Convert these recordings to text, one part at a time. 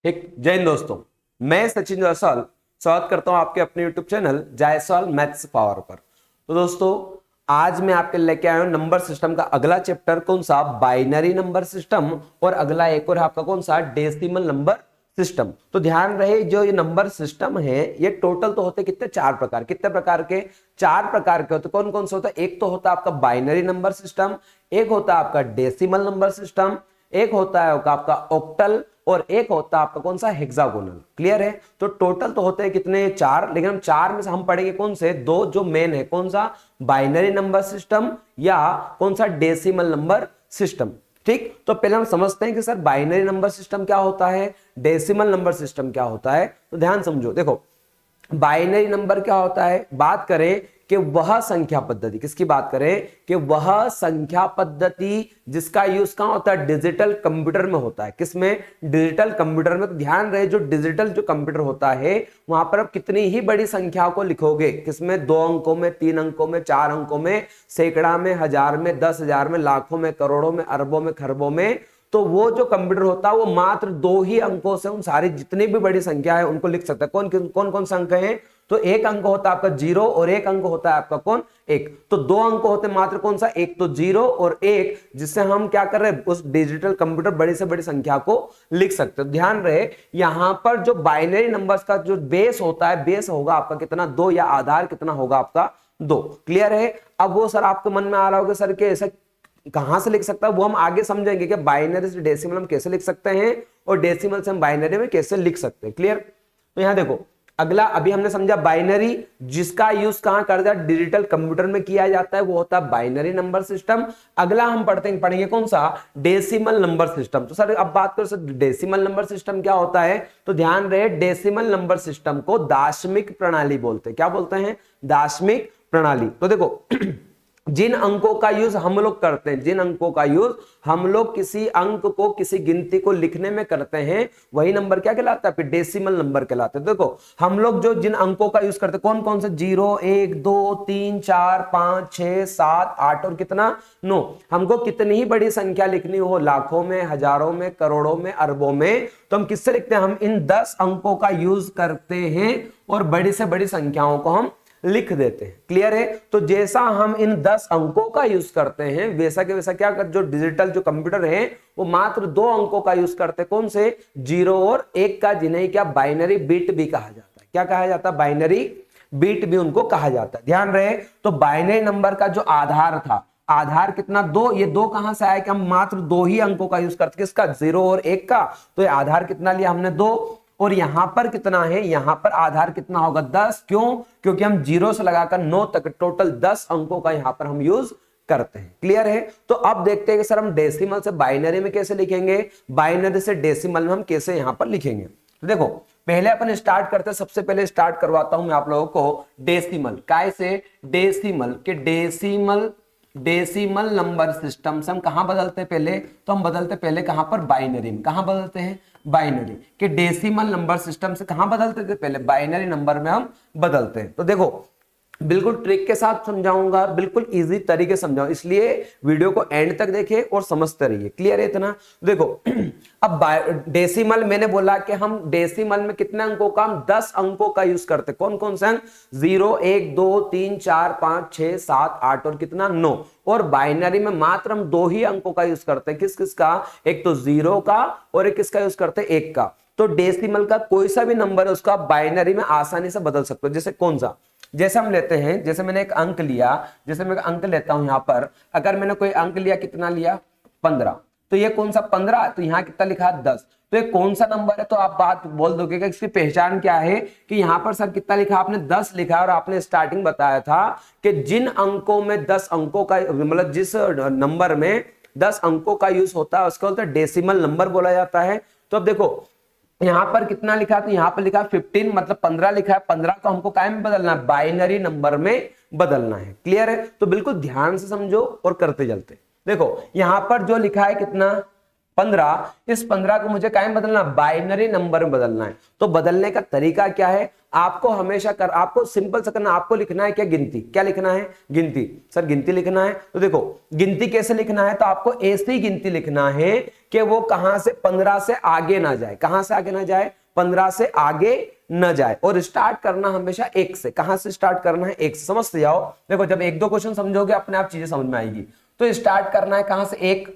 ठीक, जय हिंद दोस्तों। मैं सचिन जायसवाल स्वागत करता हूं आपके अपने YouTube channel Jaiswal maths power पर। तो दोस्तों आज मैं आपके लेके आया हूं नंबर सिस्टम का अगला चैप्टर, कौन सा, बाइनरी नंबर सिस्टम, और अगला एक और आपका कौन सा, डेसिमल नंबर सिस्टम। तो ध्यान रहे जो ये नंबर सिस्टम है ये टोटल तो होते कितने, चार प्रकार। कितने प्रकार के, चार प्रकार के होते। कौन कौन से होता है? एक तो होता है आपका बाइनरी नंबर सिस्टम, एक होता है आपका डेसिमल नंबर सिस्टम, एक होता है आपका ऑक्टल, और एक होता है आपका कौन सा, हेक्सागोनल। क्लियर है? तो टोटल तो होते हैं कितने, चार, लेकिन हम चार में से हम पढ़ेंगे कौन से, दो जो मेन है। कौन सा, बाइनरी नंबर सिस्टम या कौन सा, डेसिमल नंबर सिस्टम। ठीक, तो पहले हम समझते हैं कि सर बाइनरी नंबर सिस्टम क्या होता है, डेसिमल नंबर सिस्टम क्या होता है। तो ध्यान समझो, देखो बाइनरी नंबर क्या होता है, बात करें कि वह संख्या पद्धति, किसकी बात करें कि वह संख्या पद्धति जिसका यूज कहां होता है, डिजिटल कंप्यूटर में होता है। किसमें, डिजिटल कंप्यूटर में। तो ध्यान रहे जो डिजिटल जो कंप्यूटर होता है वहां पर आप कितनी ही बड़ी संख्या को लिखोगे, किसमें, 2 अंकों में, 3 अंकों में, 4 अंकों में, सैकड़ा में, हजार में, 10,000 में, लाखों में, करोड़ों में, अरबों में, खरबों में, तो वो जो कंप्यूटर होता है वो मात्र 2 ही अंकों से उन सारी जितनी भी बड़ी संख्या है उनको लिख सकता है। कौन कौन से अंक हैं? तो एक अंक होता है आपका 0 और एक अंक होता है आपका कौन, 1। तो 2 अंक होते मात्र कौन सा, एक तो 0 और 1, जिससे हम क्या कर रहे हैं, उस डिजिटल कंप्यूटर बड़ी से बड़ी संख्या को लिख सकते हैं। ध्यान रहे यहां पर जो बाइनरी नंबर्स का जो बेस होता है, बेस होगा आपका कितना, 2, या आधार कितना होगा आपका 2। क्लियर है? अब वो सर आपके मन में आ रहा होगा सर के ऐसा कहां से लिख सकता है, वो हम आगे समझेंगे कि बाइनरी से डेसिमल हम कैसे लिख सकते हैं और डेसिमल से हम बाइनरी में कैसे लिख सकते हैं। क्लियर? तो यहां देखो अगला, अभी हमने समझा बाइनरी जिसका यूज कहां कर जाता है, डिजिटल कंप्यूटर में किया जाता है, वो होता है बाइनरी नंबर सिस्टम। अगला हम पढ़ेंगे कौन सा, डेसिमल नंबर सिस्टम। तो सर अब बात करो सर डेसिमल नंबर सिस्टम क्या होता है, तो ध्यान रहे डेसिमल नंबर सिस्टम को दाशमिक प्रणाली बोलते हैं। क्या बोलते हैं? दाशमिक प्रणाली। तो देखो जिन अंकों का यूज हम लोग करते हैं, जिन अंकों का यूज हम लोग किसी अंक को, किसी गिनती को लिखने में करते हैं, वही नंबर क्या कहलाता है, फिर डेसिमल नंबर कहलाता है। देखो हम लोग जो जिन अंकों का यूज करते हैं, कौन कौन से, 0, 1, 2, 3, 4, 5, 6, 7, 8 और कितना, 9। हमको कितनी ही बड़ी संख्या लिखनी हो, लाखों में, हजारों में, करोड़ों में, अरबों में, तो हम किससे लिखते हैं, हम इन 10 अंकों का यूज करते हैं और बड़ी से बड़ी संख्याओं को हम लिख देते हैं। क्लियर है? तो जैसा हम इन 10 अंकों का यूज करते हैं वैसा के वैसा क्या कर, जो डिजिटल जो कंप्यूटर है वो मात्र 2 अंकों का यूज करते हैं। कौन से, 0 और 1 का, जिन्हें क्या बाइनरी बिट भी कहा जाता है। क्या कहा जाता है? बाइनरी बिट भी उनको कहा जाता है। ध्यान रहे तो बाइनरी नंबर का जो आधार था, आधार कितना, 2। ये 2 कहां से आया कि हम मात्र 2 ही अंकों का यूज करते, किसका, 0 और 1 का। तो ये आधार कितना लिया हमने, 2। और यहां पर कितना है, यहां पर आधार कितना होगा, 10। क्यों? क्योंकि हम 0 से लगाकर 9 तक टोटल 10 अंकों का यहां पर हम यूज करते हैं। क्लियर है? तो अब देखते हैं कि सर हम डेसिमल से बाइनरी में कैसे लिखेंगे, बाइनरी से डेसिमल में हम कैसे यहां पर लिखेंगे। तो देखो पहले अपन स्टार्ट करते हैं, सबसे पहले स्टार्ट करवाता हूं मैं आप लोगों को डेसिमल। काय से? डेसिमल के डेसिमल नंबर सिस्टम से हम कहां बदलते हैं पहले, तो हम बदलते पहले कहां पर, बाइनरी में। कहां बदलते हैं, बाइनरी के डेसिमल नंबर सिस्टम से कहां बदलते थे पहले, बाइनरी नंबर में हम बदलते हैं। तो देखो बिल्कुल ट्रिक के साथ समझाऊंगा, बिल्कुल इजी तरीके से समझाऊं, इसलिए वीडियो को एंड तक देखिए और समझते रहिए। क्लियर है इतना? देखो अब डेसिमल मैंने बोला कि हम डेसिमल में कितने अंकों का, हम 10 अंकों का यूज करते। कौन कौन से अंक, 0, 1, 2, 3, 4, 5, 6, 7, 8 और कितना, 9। और बाइनरी में मात्र हम 2 ही अंकों का यूज करते हैं। किस किस का, एक तो 0 का और एक किसका यूज करते हैं, 1 का। तो डेसिमल का कोई सा भी नंबर है उसका बाइनरी में आसानी से बदल सकते हो। जैसे कौन सा, जैसे हम लेते हैं, जैसे मैंने एक अंक लिया, जैसे मैं अंक लेता हूं यहां पर, अगर मैंने कोई अंक लिया, कितना लिया, 15, तो ये कौन सा 15, तो यहां कितना लिखा, 10। तो ये कौन सा नंबर है, तो आप बात बोल दोगे कि इसकी पहचान क्या है, कि यहां पर सर कितना लिखा, आपने 10 लिखा और आपने स्टार्टिंग बताया था कि जिन अंकों में 10 अंकों का, मतलब जिस नंबर में 10 अंकों का यूज होता है उसको बोलते हैं डेसिमल नंबर बोला जाता है। तो अब देखो यहां पर कितना लिखा, तो यहां पर लिखा 15, मतलब 15 लिखा है। 15 को हमको काय में बदलना है, बाइनरी नंबर में बदलना है। क्लियर है? तो बिल्कुल ध्यान से समझो और करते चलते। देखो यहां पर जो लिखा है कितना, 15, इस 15 को मुझे काय में बदलना, बाइनरी नंबर में बदलना है। तो बदलने का तरीका क्या है, आपको हमेशा आपको सिंपल सा करना, आपको लिखना है क्या, गिनती। क्या लिखना है, गिनती। सर गिनती लिखना है, तो देखो गिनती कैसे लिखना है, तो आपको ऐसी गिनती लिखना है कि वो कहां से 15 से आगे ना जाए। कहां से आगे ना जाए, 15 से आगे न जाए। और स्टार्ट करना हमेशा 1 से। कहां से स्टार्ट करना है, 1 से। समझते जाओ, देखो जब 1-2 क्वेश्चन समझोगे अपने आप चीजें समझ में आएगी। तो स्टार्ट करना है कहां से, 1।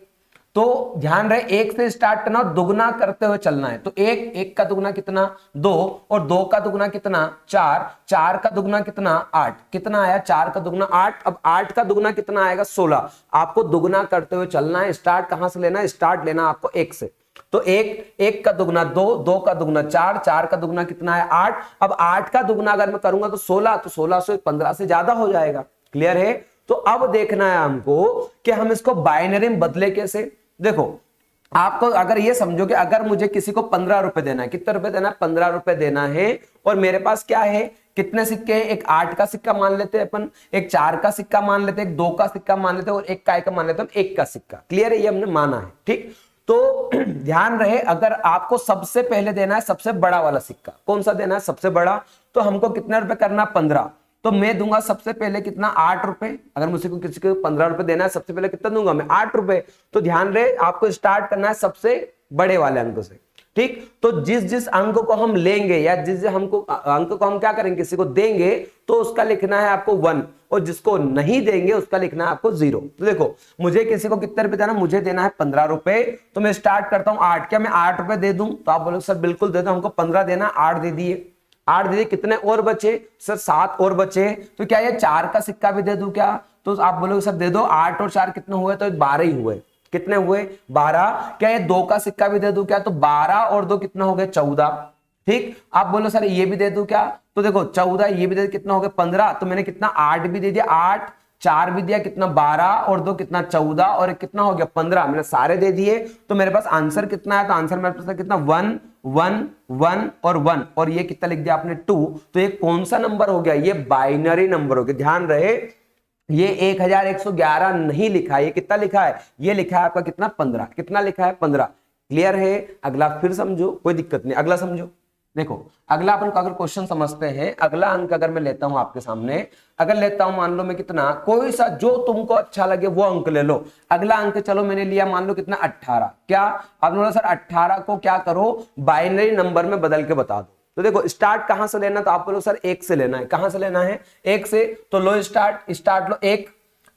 तो ध्यान रहे 1 से स्टार्ट करना, दुगना करते हुए चलना है। तो 1 का दुगना कितना, 2, और 2 का दुगना कितना, 4, 4 का दुगना कितना, 8। कितना आया, 4 का दुगना 8। अब 8 का दुगना कितना आएगा, 16। आपको दुगना करते हुए चलना है। स्टार्ट कहां से लेना है, स्टार्ट लेना आपको 1 से। तो 1 का दुगना 2, 2 का दुगना 4, 4 का दुगना कितना है, 8। अब 8 का दुगना अगर मैं करूंगा तो 16, तो 16 से 15 से ज्यादा हो जाएगा। क्लियर है। तो अब देखना है हमको कि हम इसको बाइनरी में बदले कैसे। देखो आपको अगर ये समझो कि अगर मुझे किसी को 15 रुपए देना है, कितने रुपए देना है, 15 रुपए देना है, और मेरे पास क्या है, कितने सिक्के हैं, एक 8 का सिक्का मान लेते हैं अपन, एक 4 का सिक्का मान लेते हैं, एक 2 का सिक्का मान लेते हैं, और एक काय का मान लेते हैं, 1 का सिक्का। क्लियर है, ये हमने माना है। ठीक, तो ध्यान रहे अगर आपको सबसे पहले देना है सबसे बड़ा वाला सिक्का, कौन सा देना है, सबसे बड़ा, तो हमको कितने रुपए करना, 15। तो मैं दूंगा सबसे पहले कितना, 8 रुपए। अगर मुझे को किसी को 15 रुपए देना है, सबसे पहले कितना दूंगा मैं, 8 रुपए। तो ध्यान रहे आपको स्टार्ट करना है सबसे बड़े वाले अंक से। ठीक, तो जिस जिस अंक को हम लेंगे या जिस जिस हमको अंक को हम क्या करेंगे, किसी को देंगे, तो उसका लिखना है आपको 1, और जिसको नहीं देंगे उसका लिखना है आपको 0। तो देखो मुझे किसी को कितने रुपए देना, मुझे देना है 15 रुपए। तो मैं स्टार्ट करता हूं 8। क्या मैं 8 रुपए दे दूं, तो आप बोलो सर बिल्कुल दे दो, हमको 15 देना, 8 दे दिए। 8 दे दिए, कितने और बचे सर, 7 और बचे। तो क्या ये 4 का सिक्का भी दे दूं क्या, तो आप बोलोगे सर दे दो। 8 और 4 कितने हुए, तो 12 ही हुए। कितने हुए, 12। क्या ये 2 का सिक्का भी दे दूं क्या, तो 12 और 2 कितना हो गए, 14। ठीक, आप बोलो सर ये भी दे दूं क्या, तो देखो 14, ये भी दे, कितना हो गया 15। तो मैंने कितना 8 भी दे दिया, 8, 4 भी दिया, कितना 12, और 2 कितना 14, और एक कितना हो गया 15। मैंने सारे दे दिए। तो मेरे पास आंसर कितना है, तो आंसर मेरे पास कितना 1 1 1 और 1, और ये कितना लिख दिया आपने 2। तो ये कौन सा नंबर हो गया, ये बाइनरी नंबर हो गया। ध्यान रहे ये 1111 नहीं लिखा है, ये कितना लिखा है, ये लिखा है आपका कितना 15। कितना लिखा है, 15। क्लियर है। अगला फिर समझो, कोई दिक्कत नहीं, अगला समझो। देखो अगला अपन को अगर क्वेश्चन समझते हैं, अगला अंक अगर मैं लेता हूं आपके सामने, अगर लेता हूं मान लो मैं कितना, कोई सा जो तुमको अच्छा लगे वो अंक ले लो। अगला अंक चलो मैंने लिया मान लो कितना 18। क्या आपने बोला सर 18 को क्या करो, बाइनरी नंबर में बदल के बता दो। तो देखो स्टार्ट कहां से लेना, तो आप बोलो सर 1 से लेना है। कहां से लेना है, 1 से। तो लो स्टार्ट लो 1।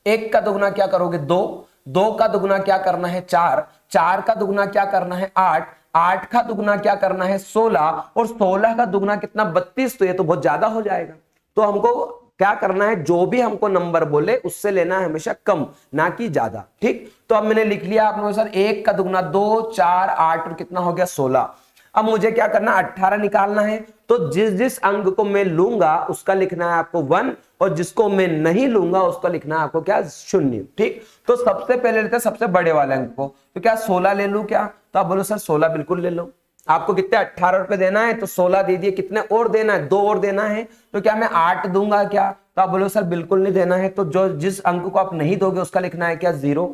1 का दुगना क्या करोगे, 2। 2 का दुगना क्या करना है, 4। 4 का दुगना क्या करना है, 8। 8 का दुगना क्या करना है, 16। और 16 का दुगना कितना, 32। तो ये तो बहुत ज्यादा हो जाएगा। तो हमको क्या करना है, जो भी हमको नंबर बोले उससे लेना है हमेशा कम, ना कि ज्यादा। ठीक, तो अब मैंने लिख लिया आपने सर 1 का दुगना 2, 4, 8 और कितना हो गया 16। अब मुझे क्या करना, 18 निकालना है। तो जिस जिस अंक को मैं लूंगा उसका लिखना है आपको 1, और जिसको मैं नहीं लूंगा उसका लिखना है आपको क्या, 0। ठीक, तो सबसे पहले लेते हैं सबसे बड़े वाले अंक को। तो क्या 16 ले लूं क्या, तो आप बोलो सर 16 बिल्कुल ले लो। आपको कितने 18 रुपए देना है, तो 16 दे दिए। कितने और देना है, 2 और देना है। तो क्या मैं 8 दूंगा क्या, तो आप बोलो सर बिल्कुल नहीं देना है। तो जो जिस अंक को आप नहीं दोगे उसका लिखना है क्या, 0।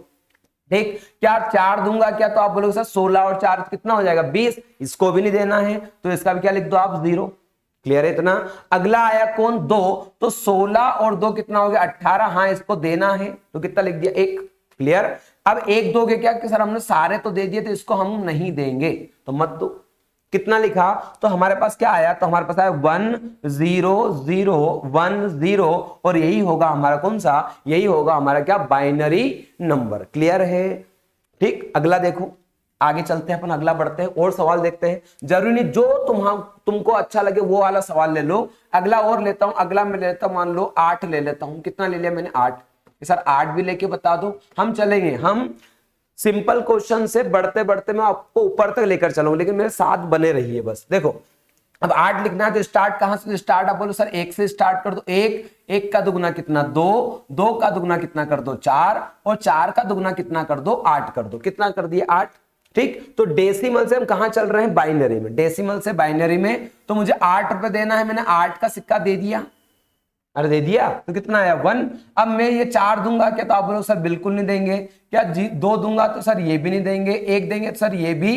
ठीक, क्या 4 दूंगा क्या, तो आप बोलोगे सर 16 और 4 कितना हो जाएगा, 20। इसको भी नहीं देना है, तो इसका भी क्या लिख दो आप, 0। क्लियर है इतना। अगला आया कौन, 2। तो 16 और 2 कितना हो गया, 18। हाँ इसको देना है, तो कितना लिख दिया, 1। क्लियर। अब 1 दोगे क्या, कि सर हमने सारे तो दे दिए तो इसको हम नहीं देंगे, तो मत दो। कितना लिखा, तो हमारे पास क्या आया, तो हमारे पास आया 1 0 0 1 0, और यही होगा हमारा कौन सा, यही होगा हमारा क्या, बाइनरी नंबर। क्लियर है। ठीक, अगला देखो, आगे चलते हैं अपन, अगला बढ़ते हैं और सवाल देखते हैं। जरूरी नहीं जो तुमको अच्छा लगे वो वाला सवाल ले लो। अगला और लेता हूं, अगला मैं लेता हूं मान लो 8 ले लेता हूं। कितना ले लिया मैंने, 8। सर 8 भी लेके बता दो, हम चलेंगे। हम सिंपल क्वेश्चन से बढ़ते बढ़ते मैं आपको ऊपर तक लेकर चलूंगा, लेकिन मेरे साथ बने रहिए बस। देखो अब 8 लिखना है, तो स्टार्ट कहां से, स्टार्ट आप बोलो सर 1 से स्टार्ट कर दो। 1 का दुगना कितना, 2। 2 का दुगना कितना कर दो, 4। और 4 का दुगना कितना कर दो, 8 कर दो। कितना कर दिए, 8। ठीक, तो डेसिमल से हम कहां चल रहे हैं, बाइनरी में। डेसिमल से बाइनरी में, तो मुझे 8 रुपए देना है, मैंने 8 का सिक्का दे दिया। अरे दे दिया, तो कितना आया, 1। अब मैं ये 4 दूंगा क्या, तो आप बोलो सर बिल्कुल नहीं देंगे। क्या 2 दूंगा, तो सर ये भी नहीं देंगे। 1 देंगे तो सर ये भी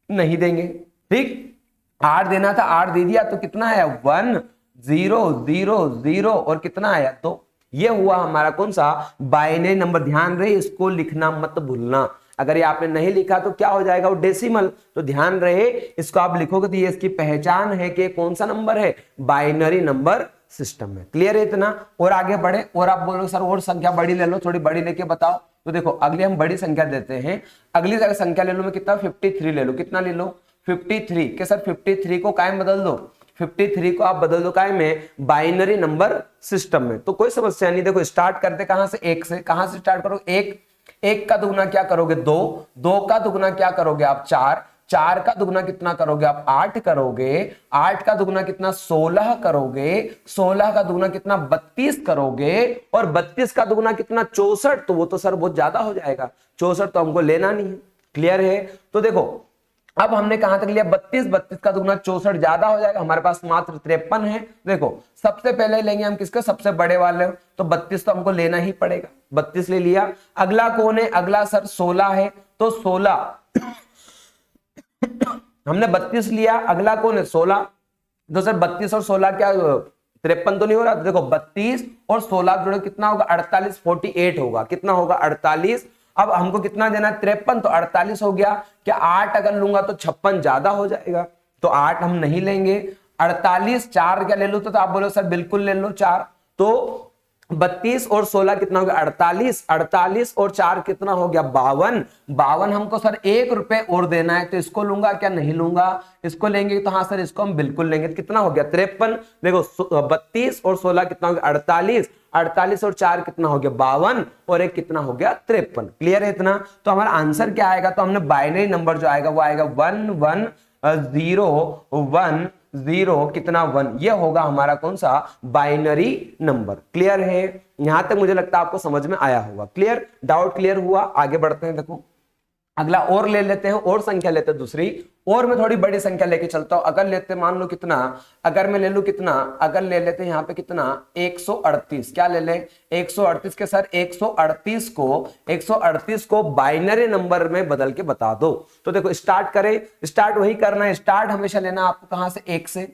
नहीं देंगे। ठीक, 8 देना था, 8 दे दिया, तो कितना आया 1 0 0 0 और कितना आया, तो ये हुआ हमारा कौन सा बाइनरी नंबर। ध्यान रहे इसको लिखना मत भूलना, अगर ये आपने नहीं लिखा तो क्या हो जाएगा वो डेसिमल, तो ध्यान रहे इसको आप लिखोगे तो ये इसकी पहचान है कि कौन सा नंबर है, बाइनरी नंबर सिस्टम में। क्लियर है इतना? और आगे बढ़े, और आप बोलो सर और संख्या बड़ी ले लो, थोड़ी बड़ी लेके बताओ, तो देखो अगली हम बड़ी संख्या देते हैं। अगली अगर संख्या ले लो मैं कितना 53 ले लो, कितना ले लो 53 के सर 53 को कायम बदल दो, 53 को आप बदल दो काय में बाइनरी नंबर सिस्टम में, तो कोई समस्या नहीं। देखो स्टार्ट करते कहां से, एक से, कहां से स्टार्ट करोगे, एक का दुगना क्या करोगे 2, 2 का दुगना क्या करोगे आप 4, 4 का दुगना कितना करोगे आप 8 करोगे, 8 का दुगना कितना 16 करोगे, 16 का दुगना कितना 32 करोगे, और 32 का दुगना कितना 64, तो वो तो सर बहुत ज्यादा हो जाएगा, 64 तो हमको लेना नहीं है। क्लियर है? तो देखो अब हमने कहां तक लिया 32, 32 का दुगना 64 ज्यादा हो जाएगा, हमारे पास मात्र 53 है। देखो सबसे पहले लेंगे हम किसका, सबसे बड़े वाले, तो 32 तो हमको लेना ही पड़ेगा, 32 ले लिया। अगला कौन है, अगला सर 16 है, तो 16 हमने 32 लिया, अगला कौन है 16, तो सर 32 और 16 क्या 53 तो नहीं हो रहा, तो देखो 32 और 16 जोड़े कितना होगा 48, 48 होगा, कितना होगा 48। अब हमको कितना देना है 53, तो 48 हो गया। क्या 8 अगर लूंगा तो 56 ज्यादा हो जाएगा, तो 8 हम नहीं लेंगे। 48 4 क्या ले लो, तो आप बोलो सर बिल्कुल ले लो 4, तो 32 और 16 कितना हो गया 48, 48 और 4 कितना हो गया 52, 52 हमको सर 1 रुपए और देना है, तो इसको लूंगा क्या नहीं लूंगा, इसको लेंगे, तो हाँ सर इसको हम बिल्कुल लेंगे, तो कितना हो गया 53। देखो 32 और 16 कितना हो गया 48, 48 और 4 कितना हो गया 52, और एक कितना हो गया 53। क्लियर है इतना? तो हमारा आंसर क्या आएगा, तो हमने बाइनरी नंबर जो आएगा वो आएगा 1 1 0 1 0 कितना 1, ये होगा हमारा कौन सा बाइनरी नंबर। क्लियर है? यहां तक मुझे लगता है आपको समझ में आया होगा। क्लियर? डाउट क्लियर हुआ? आगे बढ़ते हैं। देखो अगला और ले लेते हैं, और संख्या लेते हैं दूसरी, और मैं थोड़ी बड़ी संख्या लेके चलता हूं। अगर लेते मान लो कितना, अगर मैं ले लू कितना, अगर ले लेते हैं यहाँ पे कितना 138, क्या ले ले 138 के सर 138 को बाइनरी नंबर में बदल के बता दो। तो देखो स्टार्ट करें, स्टार्ट वही करना है, स्टार्ट हमेशा लेना आपको कहां से, एक से।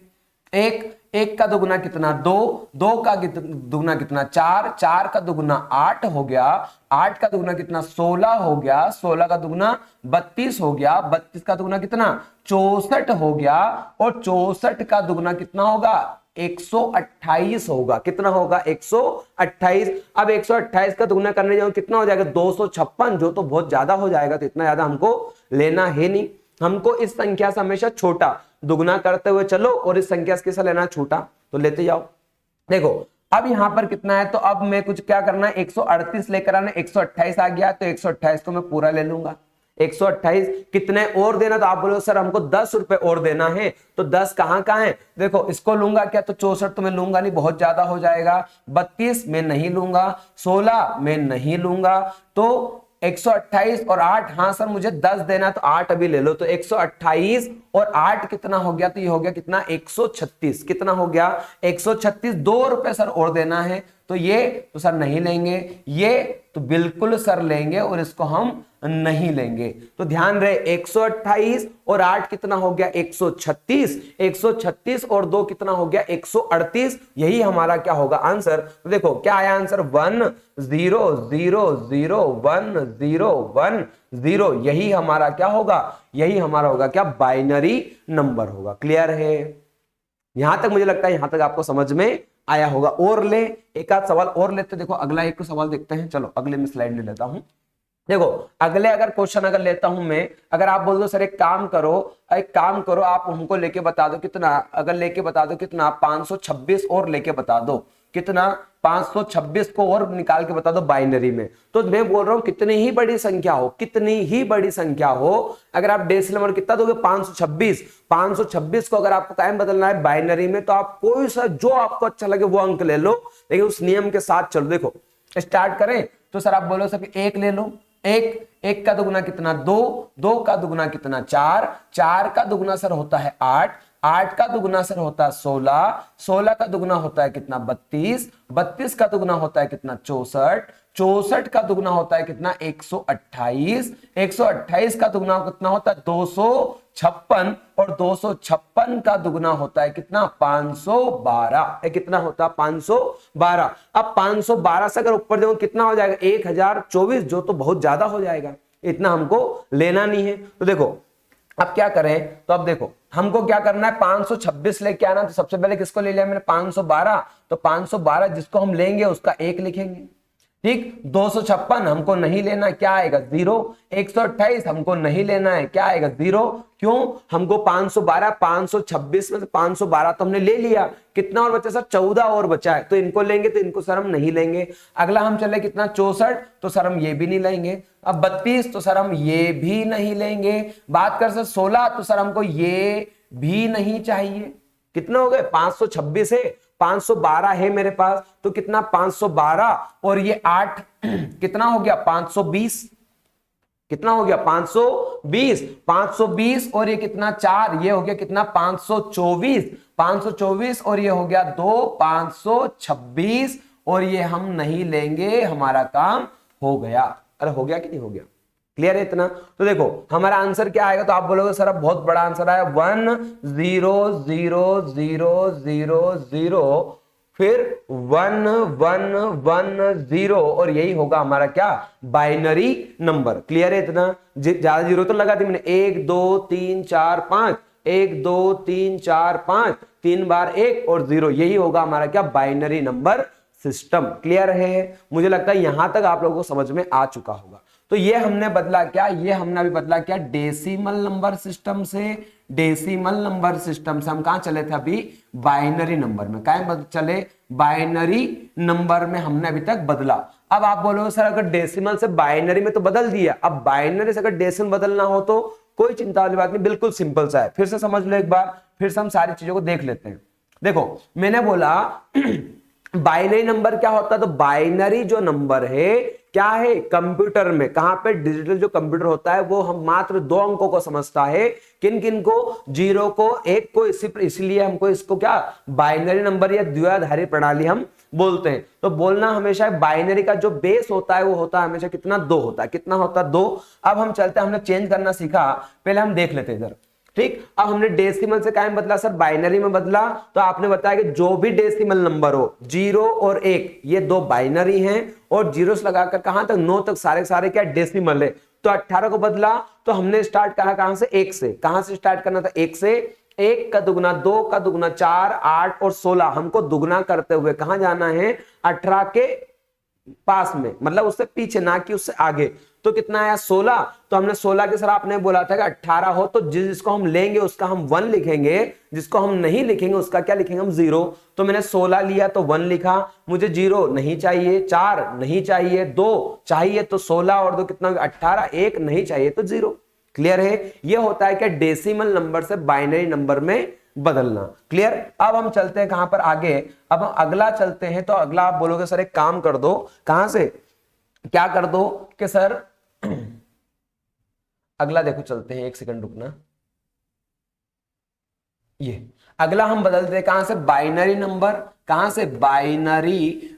एक का दुगुना कितना 2, 2 का दुगुना कितना 4, 4 का दुगुना 8 हो गया, 8 का दुगुना कितना 16 हो गया, 16 का दुगुना 32 हो गया, 32 का दुगुना कितना 64 हो गया, और 64 का दुगुना कितना होगा 128 होगा। कितना होगा 128। अब 128 का दुगुना करने जाओ कितना हो जाएगा 256, जो तो बहुत ज्यादा हो जाएगा, तो इतना ज्यादा हमको लेना है नहीं, हमको इस संख्या से हमेशा छोटा दुगुना करते हुए चलो, और इस संख्या से कैसा लेना छोटा, तो लेते जाओ। देखो अब यहां पर कितना है, तो अब मैं कुछ क्या करना है 138 लेकर आना, 128 आ गया, तो 128 को मैं पूरा ले लूंगा। 128 कितने और देना, तो आप बोलो सर हमको 10 रुपए और देना है, तो 10 कहां है, देखो इसको लूंगा क्या, तो 64 तो मैं लूंगा नहीं, बहुत ज्यादा हो जाएगा, 32 में नहीं लूंगा, 16 में नहीं लूंगा, तो 128 और 8, हाँ सर मुझे 10 देना, तो 8 अभी ले लो, तो 128 और 8 कितना हो गया, तो ये हो गया कितना 136, कितना हो गया 136, 2 रुपए सर और देना है, तो ये तो सर नहीं लेंगे, ये तो बिल्कुल सर लेंगे, और इसको हम नहीं लेंगे। तो ध्यान रहे 128 और 8 कितना हो गया 136, 136 और 2 कितना हो गया 138, यही हमारा क्या होगा आंसर। तो देखो क्या आया आंसर 1 0 0 0 1 0 1 0, यही हमारा क्या होगा, यही हमारा होगा क्या बाइनरी नंबर होगा। क्लियर है? यहां तक मुझे लगता है यहां तक आपको समझ में आया होगा। और ले एक आध सवाल और लेते, देखो अगला एक सवाल देखते हैं, चलो अगले में स्लाइड ले लेता हूं। देखो अगले अगर क्वेश्चन अगर लेता हूं मैं, अगर आप बोल दो सर एक काम करो आप हमको लेके बता दो कितना, अगर लेके बता दो कितना 526 और लेके बता दो कितना 526 को और निकाल के बता दो बाइनरी में, तो मैं बोल रहा हूं कितनी ही बड़ी संख्या हो, अगर आप डेसिमल कितना दोगे 526 को अगर आपको कायम बदलना है बाइनरी में, तो आप कोई सा जो आपको अच्छा लगे वो अंक ले लो, लेकिन उस नियम के साथ चलो। देखो स्टार्ट करें, तो सर आप बोलो सर एक ले लो, एक का दुगुना कितना 2, 2 का दुगुना कितना 4, 4 का दुगुना सर होता है 8, 8 का दुगुना सर होता है 16, 16 का दुगुना होता है कितना 32, 32 का दुगुना होता है कितना 64, 64 का दुगना होता है कितना 128, 128 का दुगना कितना होता है 256 और 256 का दुगना होता है कितना 512, कितना होता है 512। अब 512 से अगर ऊपर जाऊं कितना हो जाएगा 1024, जो तो बहुत ज्यादा हो जाएगा, इतना हमको लेना नहीं है। तो देखो अब क्या करें, तो अब देखो हमको क्या करना है 526 लेके आना। तो सबसे पहले किसको ले लिया मैंने 512, तो 512 जिसको हम लेंगे उसका 1 लिखेंगे, ठीक। 256 हमको नहीं लेना, क्या आएगा 0। 128 हमको नहीं लेना है, क्या आएगा 0। क्यों, हमको 512 526 में से 512 तो हमने ले लिया, कितना और बचा सर 14 और बचा है, तो इनको लेंगे, तो इनको सर हम नहीं लेंगे। अगला हम चले कितना 64, तो सर हम ये भी नहीं लेंगे। अब 32 तो सर हम ये भी नहीं लेंगे। बात कर सर 16, तो सर हमको ये भी नहीं चाहिए। कितना हो गए 526 है, 512 है मेरे पास, तो कितना 512 और ये 8 कितना हो गया 520, कितना हो गया 520, 520 और ये कितना 4, ये हो गया कितना 524, 524 और ये हो गया 2 526 और ये हम नहीं लेंगे, हमारा काम हो गया। अरे हो गया कि नहीं हो गया, क्लियर है इतना। तो देखो हमारा आंसर क्या आएगा, तो आप बोलोगे सर अब बहुत बड़ा आंसर आया 1000000 फिर 1110 और यही होगा हमारा क्या बाइनरी नंबर। क्लियर है इतना, ज्यादा जीरो तो लगा दी मैंने 1 2 3 4 5, 1 2 3 4 5, 3 बार 1 और 0, यही होगा हमारा क्या बाइनरी नंबर सिस्टम। क्लियर है, मुझे लगता है यहां तक आप लोगों को समझ में आ चुका होगा। तो ये हमने बदला क्या, ये हमने अभी बदला क्या डेसिमल नंबर सिस्टम से, डेसिमल नंबर सिस्टम से हम कहां चले थे अभी बाइनरी नंबर में, कहां चले बाइनरी नंबर में हमने अभी तक बदला। अब आप बोलोगे सर अगर डेसिमल से बाइनरी में तो बदल दिया, अब बाइनरी से अगर डेसिमल बदलना हो तो कोई चिंता वाली बात नहीं, बिल्कुल सिंपल सा है। फिर से समझ लो एक बार, फिर से हम सारी चीजों को देख लेते हैं। देखो मैंने बोला बाइनरी नंबर क्या होता है, तो बाइनरी जो नंबर है क्या है कंप्यूटर में, कहां पे डिजिटल जो कंप्यूटर होता है वो हम मात्र 2 अंकों को समझता है, किन किन को 0 को 1 को, इसलिए हमको इसको क्या बाइनरी नंबर या द्विआधारी प्रणाली हम बोलते हैं। तो बोलना हमेशा बाइनरी का जो बेस होता है वो होता है हमेशा कितना 2 होता है, कितना होता है 2। अब हम चलते हैं, हमने चेंज करना सीखा, पहले हम देख लेते हैं इधर, ठीक। अब हमने डेसिमल से कायम बदला सर बाइनरी में बदला, तो आपने बताया कि जो भी डेसिमल नंबर हो 0 और 1 ये 2 बाइनरी हैं और 0 से लगाकर कहां तक 9 तक सारे सारे क्या डेसिमल है। तो 18 को बदला, तो हमने स्टार्ट कहा कहां से 1 से, कहां से स्टार्ट करना था 1 से। 1 का दुगना 2 का दुगना 4 8 और 16 हमको दुगना करते हुए कहां जाना है 18 के पास में, मतलब उससे पीछे ना कि उससे आगे। तो कितना आया 16, तो हमने 16 के सर आपने बोला था कि 18 हो तो जिसको हम लेंगे उसका हम 1 लिखेंगे, जिसको हम नहीं लिखेंगे उसका क्या लिखेंगे हम 0। तो मैंने 16 लिया तो 1 लिखा, मुझे 0 नहीं चाहिए, 4 नहीं चाहिए, 2 चाहिए, तो 16 और 2 कितना 18, 1 नहीं चाहिए तो 0। क्लियर है, ये होता है कि डेसिमल नंबर से बाइनरी नंबर में बदलना। क्लियर। अब हम चलते हैं कहां पर आगे, अब हम अगला चलते हैं। तो अगला आप बोलोगे सर एक काम कर दो, कहां से क्या कर दो कि सर अगला देखो चलते हैं, 1 सेकंड रुकना। ये अगला हम बदलते हैं कहां से बाइनरी नंबर, कहां से बाइनरी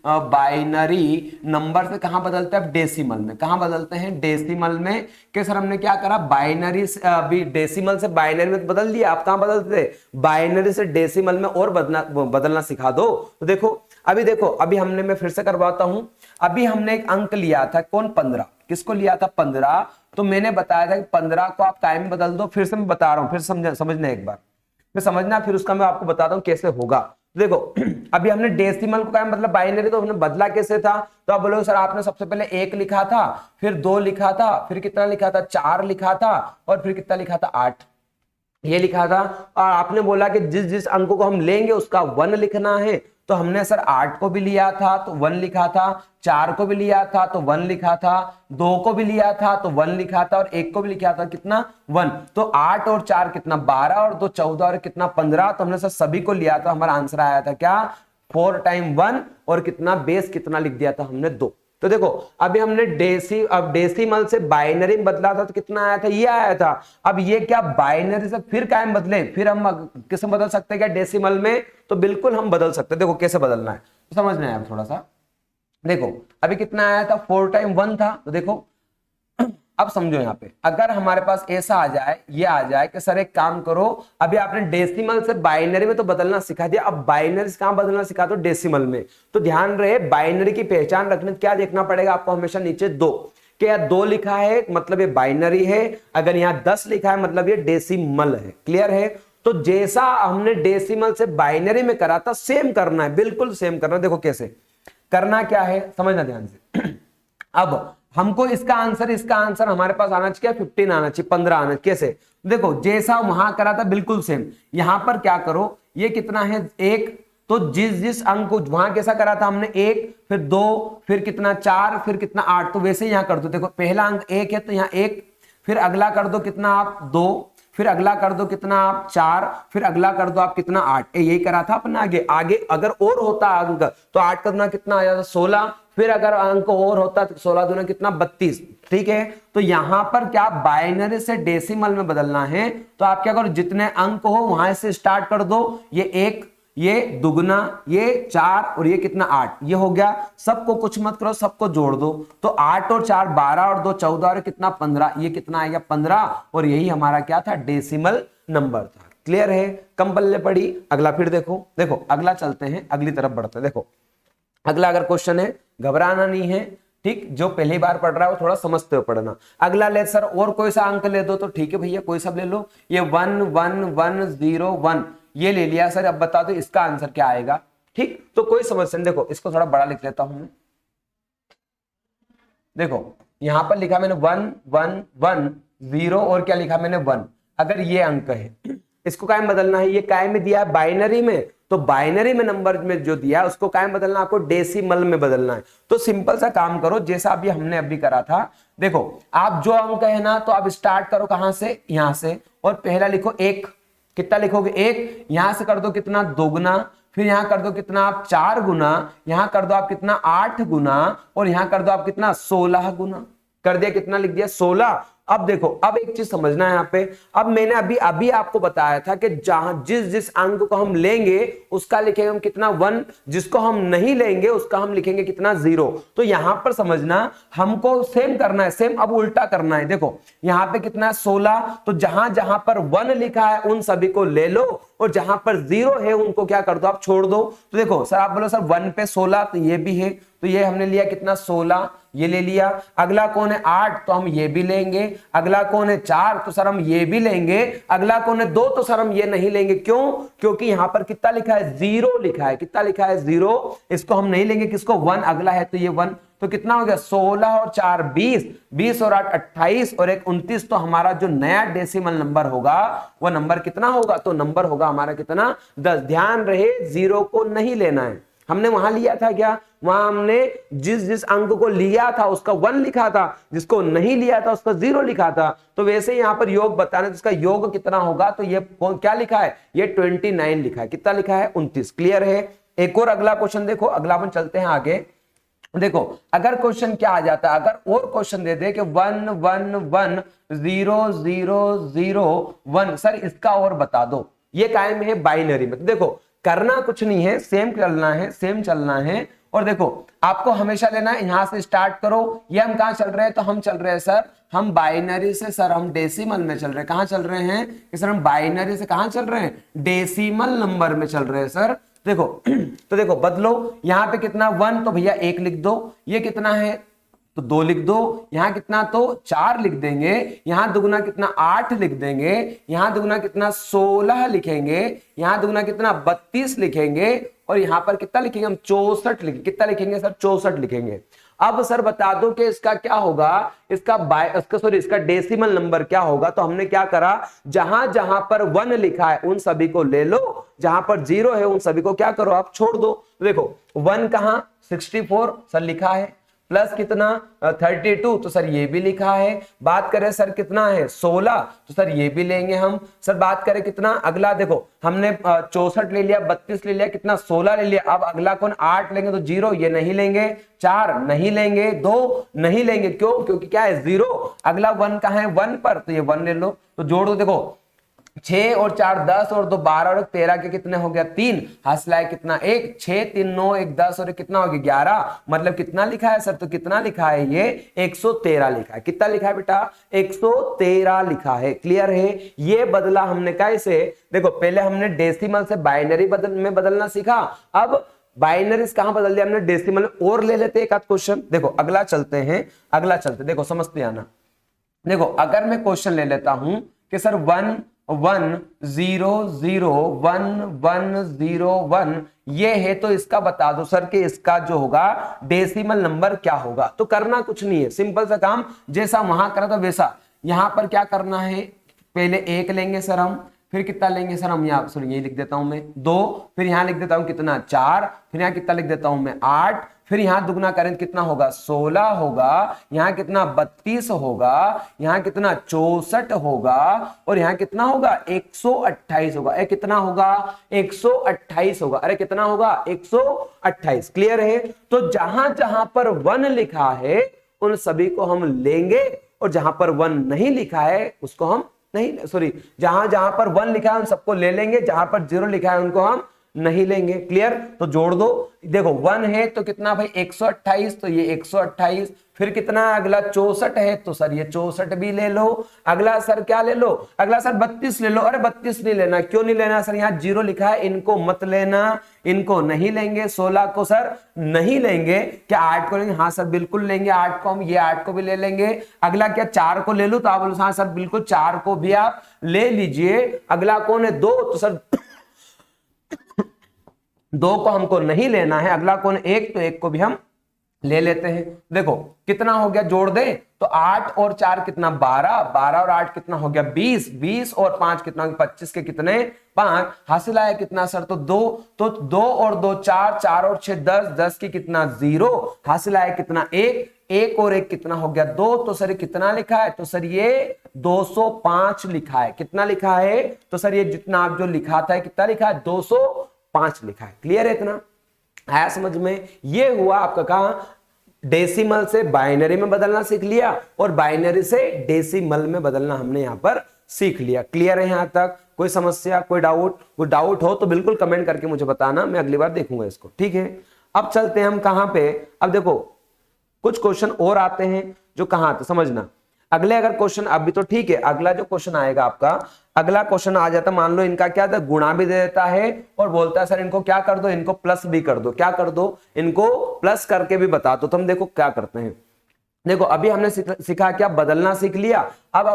नंबर से कहां बदलते हैं डेसिमल में, कहां बदलते हैं डेसिमल में। कि सर हमने क्या करा बाइनरी से अभी डेसिमल से बाइनरी में बदल दिया, आप कहां बदलते थे बाइनरी से डेसिमल में, और बदलना सिखा दो। तो देखो अभी हमने, मैं फिर से करवाता हूं, अभी हमने एक अंक लिया था कौन 15, किसको लिया था 15। तो मैंने बताया था कि 15 को आप कायम बदल दो, फिर से मैं बता रहा हूं, फिर समझना एक बार, फिर समझना, फिर उसका मैं आपको बताता हूं कैसे होगा। देखो अभी हमने डेसिमल को क्या मतलब बाइनरी, तो हमने बदला कैसे था। तो आप बोलोगे सर आपने सबसे पहले 1 लिखा था, फिर 2 लिखा था, फिर कितना लिखा था 4 लिखा था, और फिर कितना लिखा था 8 ये लिखा था। और आपने बोला कि जिस जिस अंक को हम लेंगे उसका 1 लिखना है। तो हमने सर 8 को भी लिया था तो 1 लिखा था, 4 को भी लिया था तो 1 लिखा था, 2 को भी लिया था तो 1 लिखा था, और 1 को भी लिखा था कितना 1। तो 8 और 4 कितना 12 और 2 14 और कितना 15। तो हमने सर सभी को लिया था, हमारा आंसर आया था क्या 4 टाइम 1 और कितना बेस कितना लिख दिया था हमने 2। तो देखो अभी हमने डेसिमल से बाइनरी में बदला था तो कितना आया था ये आया था। अब ये क्या बाइनरी से फिर कायम बदले, फिर हम किसमें बदल सकते हैं क्या डेसिमल में, तो बिल्कुल हम बदल सकते हैं। देखो कैसे बदलना है तो समझना है आप थोड़ा सा। देखो अभी कितना आया था, 4 टाइम 1 था, तो देखो अब समझो यहाँ पे अगर हमारे पास ऐसा आ जाए, ये आ जाए कि सर एक काम करो, अभी आपने डेसिमल से बाइनरी में तो बदलना सिखा दिया, अब बाइनरी से कहां बदलना सिखा दो, डेसिमल में। तो ध्यान रहे बाइनरी की पहचान रखने क्या देखना पड़ेगा आपको हमेशा, नीचे 2, क्या 2 लिखा है मतलब ये बाइनरी है, अगर यहाँ 10 लिखा है मतलब ये डेसिमल है। क्लियर है? तो जैसा हमने डेसिमल से बाइनरी में करा था सेम करना है, बिल्कुल सेम करना है। देखो कैसे करना, क्या है समझना ध्यान से। अब हमको इसका आंसर हमारे पास आना चाहिए 15 आना चाहिए, 15 आना चाहिए। कैसे? देखो जैसा वहां करा था बिल्कुल सेम, यहां पर क्या करो, ये कितना है 1, तो जिस जिस अंक को वहां कैसा करा था हमने 1, फिर 2, फिर कितना 4, फिर कितना 8, तो वैसे यहां कर दो। देखो पहला अंक 1 है तो यहां 1, फिर अगला कर दो कितना आप 2, फिर अगला कर दो कितना आप 4, फिर अगला कर दो आप कितना 8। यही करा था अपना। आगे आगे अगर और होता अंक तो 8 का गुना कितना आ जाता 16, फिर अगर अंक और होता तो 16 दूना कितना 32। ठीक है? तो यहां पर क्या बाइनरी से डेसिमल में बदलना है, तो आप क्या करो जितने अंक हो वहां से स्टार्ट कर दो, ये 1, ये दुगना, ये 4 और ये कितना 8, ये हो गया। सबको कुछ मत करो, सबको जोड़ दो, तो 8 और 4 12 और 2 14 और कितना 15, ये कितना आएगा 15, और यही हमारा क्या था डेसिमल नंबर था। क्लियर है? कम पल्ले पड़ी। अगला फिर देखो, देखो अगला चलते हैं, अगली तरफ बढ़ते हैं। देखो अगला अगर क्वेश्चन है, घबराना नहीं है, ठीक, जो पहली बार पढ़ रहा है वो थोड़ा समझते हुए पढ़ना। अगला ले सर और कोई सा अंक ले दो, तो ठीक है भैया कोई सा ले लो, ये 1 1 1 0 1 ये ले लिया सर, अब बता दो इसका आंसर क्या आएगा। ठीक, तो कोई समस्या नहीं। देखो इसको थोड़ा बड़ा लिख लेता हूं। देखो यहां पर लिखा मैंने 1 1 1 0 और क्या लिखा मैंने 1। अगर ये अंक है इसको कायम बदलना है, ये कायम में दिया है बाइनरी में, तो बाइनरी में नंबर में जो दिया है उसको कायम बदलना, आपको डेसिमल में बदलना है। तो सिंपल सा काम करो जैसा अभी हमने अभी करा था। देखो आप जो अंक है ना, तो आप स्टार्ट करो कहां से, यहां से, और पहला लिखो 1, कितना लिखोगे 1, यहां से कर दो कितना 2 गुना, फिर यहां कर दो कितना आप 4 गुना, यहां कर दो आप कितना 8 गुना, और यहां कर दो आप कितना 16 गुना। कर दिया, कितना लिख दिया 16। अब देखो अब एक चीज समझना है यहाँ पे, अब मैंने अभी अभी आपको बताया था कि जहां जिस जिस अंक को हम लेंगे उसका लिखेंगे हम कितना 1, जिसको हम नहीं लेंगे उसका हम लिखेंगे कितना 0। तो यहां पर समझना हमको सेम करना है, सेम अब उल्टा करना है। देखो यहां पे कितना है 16, तो जहां जहां पर 1 लिखा है उन सभी को ले लो, और जहां पर 0 है उनको क्या कर दो आप छोड़ दो। तो देखो सर आप बोलो सर 1 पे 16, तो ये भी है, तो ये हमने लिया कितना 16, ये ले लिया। अगला कौन है 8, तो हम ये भी लेंगे। अगला कौन है 4, तो सर हम ये भी लेंगे। अगला कौन है 2, तो सर हम ये नहीं लेंगे। क्यों? क्योंकि यहां पर कितना लिखा है 0 लिखा है, कितना लिखा है 0, इसको हम नहीं लेंगे। किसको 1, अगला है तो ये 1, तो कितना हो गया 16 और 4 20, 20 और 8 28 और 1 29। तो हमारा जो नया डेसिमल नंबर होगा वो नंबर कितना होगा, तो नंबर होगा हमारा कितना 10। ध्यान रहे 0 को नहीं लेना है, हमने वहां लिया था क्या, वहां हमने जिस जिस अंक को लिया था उसका 1 लिखा था, जिसको नहीं लिया था उसका 0 लिखा था। तो वैसे यहां पर योग बताना, तो इसका योग कितना होगा, तो ये क्या लिखा है, ये 29 लिखा है। कितना लिखा है 29। क्लियर है? एक और अगला क्वेश्चन देखो, अगला अपन चलते हैं आगे। देखो अगर क्वेश्चन क्या आ जाता है, अगर और क्वेश्चन दे दे कि 1 1 1 0 0 0 1, सर इसका और बता दो, ये कायम है बाइनरी में। तो देखो करना कुछ नहीं है, सेम चलना है, सेम चलना है। और देखो आपको हमेशा लेना है, यहां से स्टार्ट करो। ये हम कहां चल रहे हैं, तो हम चल रहे हैं सर, हम बाइनरी से सर हम डेसिमल में चल रहे हैं। कहां चल रहे हैं कि सर हम बाइनरी से कहां चल रहे हैं, डेसिमल नंबर में चल रहे हैं सर। देखो तो देखो बदलो, यहां पे कितना 1, तो भैया 1 लिख दो। ये कितना है तो 2 लिख दो। यहां कितना तो 4 लिख देंगे। यहां दुगुना कितना 8 लिख देंगे। यहां दुगुना कितना 16 लिखेंगे। यहां दुगुना कितना 32 लिखेंगे। और यहां पर कितना लिखेंगे हम 64 लिखेंगे। कितना लिखेंगे सर 64 लिखेंगे। अब सर बता दो कि इसका क्या होगा, इसका डेसिमल नंबर क्या होगा। तो हमने क्या करा, जहां जहां पर 1 लिखा है उन सभी को ले लो, जहां पर 0 है उन सभी को क्या करो आप छोड़ दो। देखो 1 कहां 64 सर लिखा है, प्लस कितना 32, तो सर ये भी लिखा है। बात करें सर कितना है 16, तो सर ये भी लेंगे हम। सर बात करें कितना अगला, देखो हमने 64 ले लिया, 32 ले लिया, कितना 16 ले लिया। अब अगला कौन 8 लेंगे, तो 0 ये नहीं लेंगे, 4 नहीं लेंगे, 2 नहीं लेंगे। क्यों? क्योंकि क्या है 0। अगला 1 कहां है 1 पर, तो ये 1 ले लो, तो जोड़ दो। देखो 6 और 4 10 और 2 12 और 13 के कितने हो गया 3, हासिलाए कितना 1, 6 3 9 1 10 और कितना हो गया 11, मतलब कितना लिखा है सर, तो कितना लिखा है ये 113 लिखा है। कितना लिखा है बेटा 113 लिखा है। क्लियर है। ये बदला हमने कैसे, देखो पहले हमने डेसिमल से बाइनरी में बदलना सीखा, अब बाइनरीज कहां बदल दिया हमने डेसिमल में। और ले लेते एक आध क्वेश्चन, देखो अगला चलते हैं, अगला चलते, देखो समझते आना। देखो अगर मैं क्वेश्चन ले लेता हूं कि सर 1 1 0 0 1 1 0 1 ये है, तो इसका बता दो सर कि इसका जो होगा डेसिमल नंबर क्या होगा। तो करना कुछ नहीं है, सिंपल सा काम, जैसा वहां करा था वैसा यहां पर क्या करना है, पहले 1 लेंगे सर हम, फिर कितना लेंगे सर हम, यहाँ सॉरी ये लिख देता हूं मैं 2, फिर यहां लिख देता हूं कितना 4, फिर यहां कितना लिख देता हूं मैं 8, फिर यहां दुगना करें कितना होगा 16 होगा, यहां कितना 32 होगा, यहां कितना 64 होगा, और यहां कितना होगा 128 होगा। अरे कितना होगा 128 होगा। अरे कितना होगा 128। क्लियर है। तो जहां जहां पर 1 लिखा है उन सभी को हम लेंगे, और जहां पर 1 नहीं लिखा है उसको हम नहीं, सॉरी जहां जहां पर 1 लिखा है उन सबको ले लेंगे, जहां पर 0 लिखा है उनको हम नहीं लेंगे। क्लियर। तो जोड़ दो, देखो 1 है तो कितना भाई 128, तो ये 128, फिर कितना अगला 64 है तो सर ये 64 भी ले लो। अगला सर क्या ले लो, अगला सर 32 ले लो। अरे 32 नहीं लेना, क्यों नहीं लेना सर, यहाँ 0 लिखा है, इनको मत लेना, इनको नहीं लेंगे। 16 को सर नहीं लेंगे, क्या 8 को लेंगे, हाँ सर बिल्कुल लेंगे 8 को हम, ये 8 को भी ले लेंगे। अगला क्या 4 को ले लो, तो आप बोलो हाँ सर बिल्कुल 4 को भी आप ले लीजिए। अगला कौन है 2, तो सर 2 को हमको नहीं लेना है। अगला कौन 1, तो 1 को भी हम ले लेते हैं। देखो कितना हो गया, जोड़ दे तो 8 और 4 कितना 12, 12 और 8 कितना हो गया 20, 20 और 5 कितना 25 के कितने 5, हासिल आया कितना सर, तो 2, तो 2 और 2 4, 4 और 6 10, 10 की कितना 0, हासिल आया कितना 1, 1 और 1 कितना हो गया 2, तो सर कितना लिखा है, तो सर ये 205 लिखा है। कितना लिखा है, तो सर ये जितना आप जो लिखा था कितना लिखा है 205 लिखा है। क्लियर है, इतना आया समझ में। ये हुआ आपका कहा डेसिमल से बाइनरी में बदलना सीख लिया, और बाइनरी से डेसिमल में बदलना हमने यहां पर सीख लिया। क्लियर है यहां तक, कोई समस्या कोई डाउट हो तो बिल्कुल कमेंट करके मुझे बताना, मैं अगली बार देखूंगा इसको। ठीक है। अब चलते हैं हम कहां पे, अब देखो कुछ क्वेश्चन और आते हैं जो कहां आते समझना। अगले अगर क्वेश्चन अभी तो ठीक है, अगला जो क्वेश्चन आएगा आपका, अगला क्वेश्चन आ जाता, मान लो इनका क्या था, गुणा भी दे देता है और बोलता है सर इनको क्या कर दो, इनको प्लस भी कर दो। क्या कर दो, इनको प्लस करके भी बता दो। तो हम देखो क्या करते हैं, देखो अभी हमने सीखा क्या, बदलना सीख लिया। अब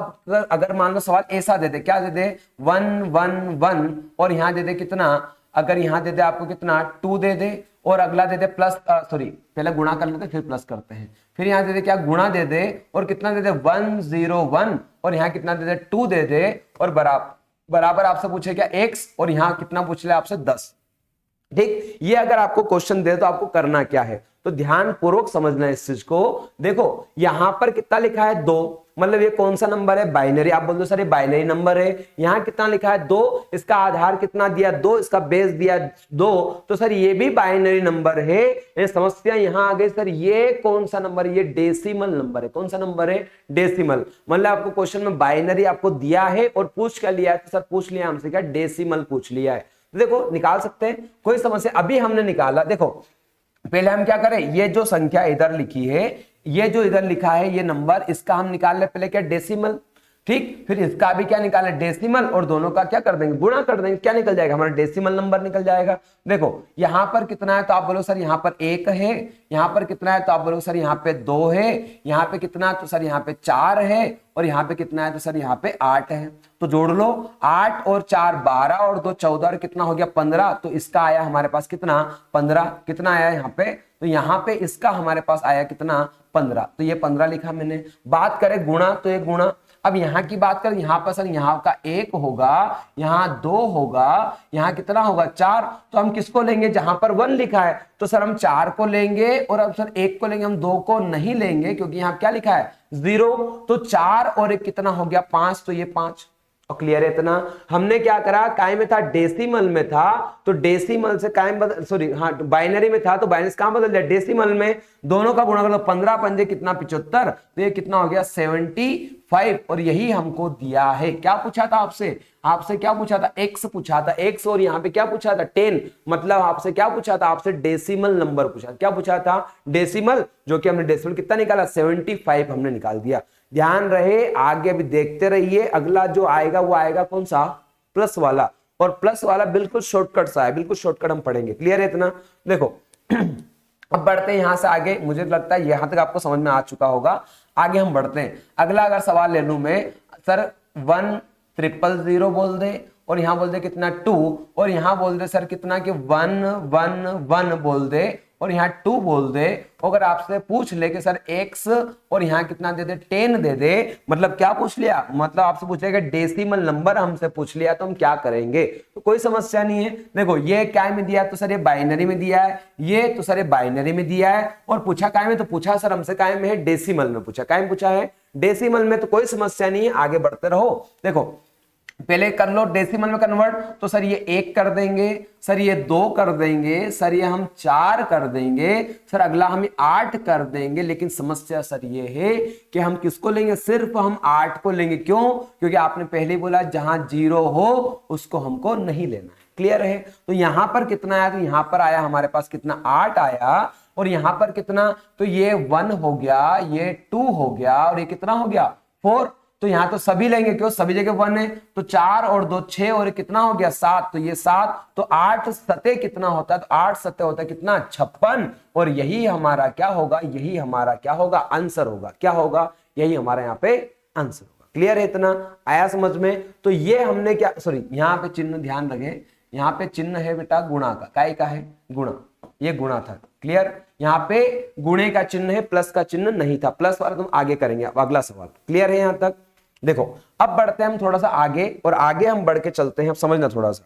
अगर मान लो सवाल ऐसा दे दे, क्या दे दे 1 1 1 और यहां दे दे कितना, अगर यहां दे दे आपको कितना 2 दे दे, और अगला दे दे प्लस, सॉरी पहले गुणा कर लेते फिर प्लस करते हैं, फिर यहां दे दे क्या गुणा दे दे, और कितना दे दे 1 0 1, और यहां कितना दे दे 2 दे दे, और बराबर आपसे पूछे क्या x, और यहां कितना पूछ ले आपसे 10। ठीक। ये अगर आपको क्वेश्चन दे तो आपको करना क्या है, तो ध्यान पूर्वक समझना इस चीज को। देखो यहां पर कितना लिखा है 2, मतलब ये कौन सा नंबर है, बाइनरी। आप बोल दो सर ये बाइनरी नंबर है। यहां कितना लिखा है 2, इसका आधार कितना दिया 2, इसका बेस दिया 2, तो सर ये भी बाइनरी नंबर है। ये समस्या यहां आ गई सर, ये कौन सा नंबर है, ये डेसिमल नंबर है। कौन सा नंबर है, डेसिमल। मतलब आपको क्वेश्चन में बाइनरी आपको दिया है और पूछ क्या लिया है, तो सर पूछ लिया हमसे क्या, डेसिमल पूछ लिया है। देखो निकाल सकते हैं, कोई समस्या। अभी हमने निकाला, देखो पहले हम क्या करें, ये जो संख्या इधर लिखी है, ये जो इधर लिखा है ये नंबर, इसका हम निकाल ले पहले क्या, डेसिमल। ठीक। फिर इसका भी क्या निकाले, डेसिमल, और दोनों का क्या कर देंगे, गुणा कर देंगे। क्या निकल जाएगा, हमारा डेसिमल नंबर निकल जाएगा। देखो यहां पर कितना है, तो आप बोलो सर यहां पर 1 है। यहां पर कितना है, तो आप बोलो सर यहां पे 2 है। यहां पे कितना, तो सर यहां पे 4 है, और यहां पे कितना है, तो सर यहां पे 8 है। तो जोड़ लो, 8 और 4 12 और 2 14, और कितना हो गया 15। तो इसका आया हमारे पास कितना 15। कितना आया यहाँ पे, तो यहाँ पे इसका हमारे पास आया कितना 15। तो ये 15 लिखा मैंने। बात करें गुणा, तो ये गुणा। अब यहाँ की बात करें, यहाँ पर सर यहाँ का 1 होगा, यहाँ 2 होगा, यहाँ कितना होगा 4। तो हम किसको लेंगे, जहां पर 1 लिखा है तो सर हम 4 को लेंगे, और अब सर 1 को लेंगे, हम 2 को नहीं लेंगे क्योंकि यहाँ क्या लिखा है 0। तो 4 और 1 कितना हो गया 5, तो ये 5। और क्लियर है इतना। हमने क्या करा, काय में था डेसिमल में था, तो डेसिमल से कायम बदल, सॉरी हाँ बाइनरी में था तो बाइनरी कहां बदल दिया, डेसिमल में। दोनों का गुणा कर लो, 15 पंजे कितना 75, तो ये कितना हो गया 5 और यही हमको दिया है। क्या पूछा था आपसे? आपसे क्या पूछा था? x पूछा था, x और यहाँ पे क्या पूछा था? 10। मतलब आपसे क्या पूछा था? आपसे डेसिमल नंबर पूछा। क्या पूछा था? डेसिमल, जो कि हमने डेसिमल कितना निकाला? 75 हमने निकाल दिया। ध्यान रहे, आगे भी देखते रहिए। अगला जो आएगा वो आएगा कौन सा? प्लस वाला। और प्लस वाला बिल्कुल शॉर्टकट सा है, बिल्कुल शॉर्टकट हम पढ़ेंगे। क्लियर है इतना? देखो अब बढ़ते हैं यहां से आगे। मुझे लगता है यहां तक आपको समझ में आ चुका होगा। आगे हम बढ़ते हैं। अगला अगर सवाल ले लूं मैं, सर 100 बोल दे और यहां बोल दे कितना 2 और यहां बोल दे सर कितना कि 111 बोल दे और यहाँ 2 बोल दे। अगर आपसे पूछ ले कि सर x और यहाँ कितना दे दे? 10 दे दे। मतलब क्या पूछ लिया? मतलब आपसे पूछ लिया कि डेसिमल नंबर हमसे पूछ लिया, तो हम क्या करेंगे? तो कोई समस्या नहीं है। देखो ये क्या में दिया है? तो सर ये बाइनरी में दिया है। ये तो सर ये बाइनरी में दिया है। और पूछा काय में? तो पूछा सर हमसे काय में है? डेसिमल में पूछा। काय में पूछा है? डेसिमल में। तो कोई समस्या नहीं है, आगे बढ़ते रहो। देखो पहले कर लो डेसिमल में कन्वर्ट। तो सर ये 1 कर देंगे, सर ये 2 कर देंगे, सर ये हम 4 कर देंगे, सर अगला हम 8 कर देंगे। लेकिन समस्या सर ये है कि हम किसको लेंगे? सिर्फ हम 8 को लेंगे। क्यों? क्योंकि आपने पहले ही बोला जहां 0 हो उसको हमको नहीं लेना है। क्लियर है? तो यहां पर कितना आया? तो यहां पर आया हमारे पास कितना? 8 आया। और यहां पर कितना? तो ये 1 हो गया, ये 2 हो गया और ये कितना हो गया? 4। तो यहां तो सभी लेंगे, क्यों? सभी जगह 1 है। तो 4 और 2 6 और कितना हो गया? 7। तो ये 7। तो 8 सते कितना होता है? तो 8 सते होता है कितना? 56। और यही हमारा क्या होगा? यही हमारा क्या होगा? आंसर होगा। क्या होगा? यही हमारा यहाँ पे आंसर होगा। क्लियर है? इतना आया समझ में? तो ये हमने क्या, सॉरी यहाँ पे चिन्ह ध्यान रखें, यहाँ पे चिन्ह है बेटा गुणा का। काय का है? गुणा। ये गुणा था। क्लियर? यहाँ पे गुणे का चिन्ह है, प्लस का चिन्ह नहीं था। प्लस वाला तुम आगे करेंगे। अब अगला सवाल। क्लियर है यहां तक? देखो अब बढ़ते हैं हम थोड़ा सा आगे, और आगे हम बढ़ के चलते हैं। अब समझना थोड़ा सा।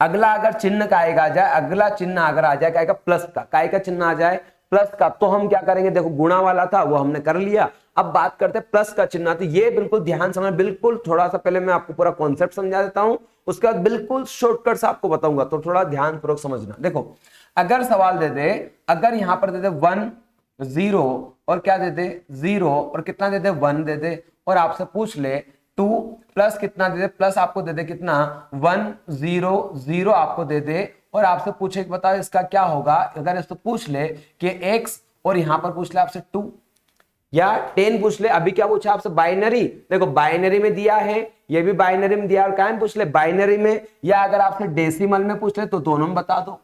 अगला अगर चिन्ह का आएगा आ जाए, अगला चिन्ह अगर आ जाए का प्लस का, काय का चिन्ह आ जाए प्लस का, तो हम क्या करेंगे? देखो गुणा वाला था वो हमने कर लिया। अब बात करते हैं प्लस का चिन्ह। तो ये बिल्कुल ध्यान समझ, बिल्कुल थोड़ा सा पहले मैं आपको पूरा कॉन्सेप्ट समझा देता हूं, उसके बाद बिल्कुल शॉर्टकट से आपको बताऊंगा, तो थोड़ा ध्यान पूर्वक समझना। देखो अगर सवाल दे दे, अगर यहां पर दे दे 1 0 और क्या दे दे? 0 और कितना दे दे? 1 दे दे। और आपसे पूछ ले 2 प्लस कितना दे दे? प्लस आपको दे दे कितना? 1 0 0 आपको दे दे। और आपसे पूछे कि बताओ इसका क्या होगा? अगर इसको पूछ ले कि x और यहां पर पूछ ले आपसे 2 या 10 पूछ ले। अभी क्या पूछा आपसे? बाइनरी। देखो बाइनरी में दिया है, ये भी बाइनरी में दिया, और क्या पूछ ले? बाइनरी में। या अगर आपसे डेसिमल में पूछ ले तो दोनों में बता दो।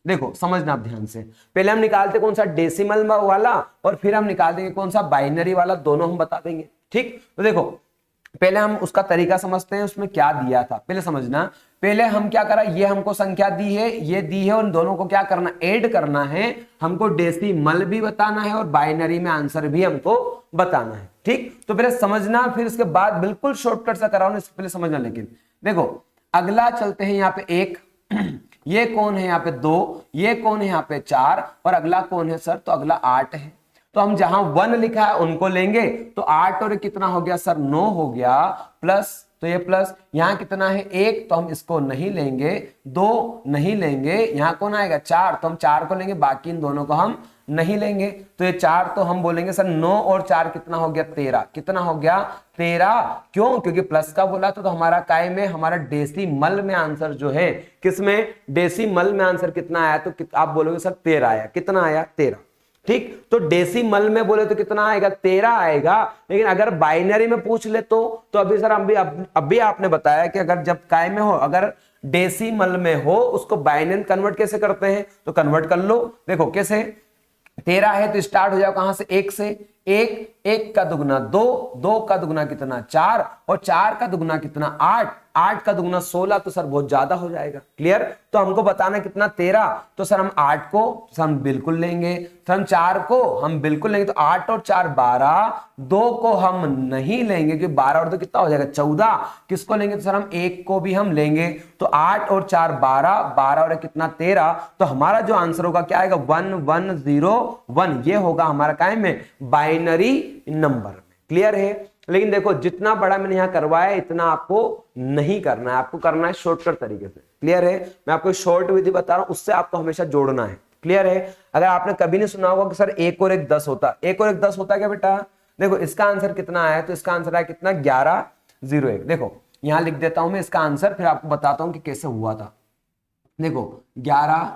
देखो समझना आप ध्यान से, पहले हम निकालते कौन सा? डेसिमल वाला, और फिर हम निकाल देंगे कौन सा? बाइनरी वाला। दोनों हम बता देंगे। ठीक? तो देखो पहले हम उसका तरीका समझते हैं, उसमें क्या दिया था पहले समझना। पहले हम क्या करा? ये हमको संख्या दी है, ये दी है, और इन दोनों को क्या करना? ऐड करना है। हमको डेसिमल भी बताना है और बाइनरी में आंसर भी हमको बताना है। ठीक? तो पहले समझना, फिर उसके बाद बिल्कुल शॉर्टकट सा कराओ, इससे पहले समझना। लेकिन देखो अगला चलते हैं यहाँ पे 1 ये कौन है? यहाँ पे 2, ये कौन है? यहाँ पे 4, और अगला कौन है सर? तो अगला 8 है। तो हम जहां 1 लिखा है उनको लेंगे। तो 8 और कितना हो गया सर? 9 हो गया। प्लस, तो ये प्लस, यहां कितना है? 1, तो हम इसको नहीं लेंगे। 2 नहीं लेंगे। यहां कौन आएगा? 4, तो हम 4 को लेंगे, बाकी इन दोनों को हम नहीं लेंगे। तो ये 4 तो हम बोलेंगे सर 9 और 4 कितना हो गया? 13। कितना हो गया? 13। क्यों? क्योंकि प्लस का बोला तो हमारा काय में, हमारा डेसिमल में आंसर जो है, किसमें? डेसिमल में आंसर कितना आया? तो आप बोलोगे सर 13 आया। कितना आया? 13। ठीक? तो डेसिमल में बोले तो कितना आएगा? 13 आएगा। लेकिन अगर बाइनरी में पूछ ले तो अभी सर अभी आपने बताया कि अगर जब काय में हो, अगर डेसिमल में हो, उसको बाइनरी कन्वर्ट कैसे करते हैं? तो कन्वर्ट कर लो। देखो कैसे? 13 है तो स्टार्ट हो जाओ कहां से? 1 से। 1 का दुगना 2, 2 का दुगना कितना? 4, और 4 का दुगना कितना? 8, 8 का दुगना 16। तो सर बहुत ज्यादा हो जाएगा। क्लियर? तो हमको बताना कितना? 13। तो सर हम 8 को हम बिल्कुल लेंगे, तो हम 4 को हम बिल्कुल लेंगे। तो 8 और 4 12, 2 को हम नहीं लेंगे क्योंकि 12 और 2 कितना हो जाएगा? 14। किसको लेंगे? तो सर हम 1 को भी हम लेंगे। तो 8 और 4 12, 12 और कितना? 13। तो हमारा जो आंसर होगा क्या आएगा? 1101। ये होगा हमारा काय में? बाइनरी नंबर में। क्लियर है? लेकिन देखो जितना बड़ा मैंने यहां करवाया इतना आपको नहीं करना है, आपको करना है शॉर्टकट तरीके से। क्लियर है? मैं आपको शॉर्ट विधि बता रहा हूं, उससे आपको हमेशा जोड़ना है। क्लियर है? अगर आपने कभी नहीं सुना होगा कि सर 1 और 1 10 होता, 1 और 1 10 होता क्या बेटा? देखो इसका आंसर कितना आया, तो इसका आंसर आया कितना 1101। देखो यहां लिख देता हूं मैं इसका आंसर, फिर आपको बताता हूं कि कैसे हुआ था। देखो 11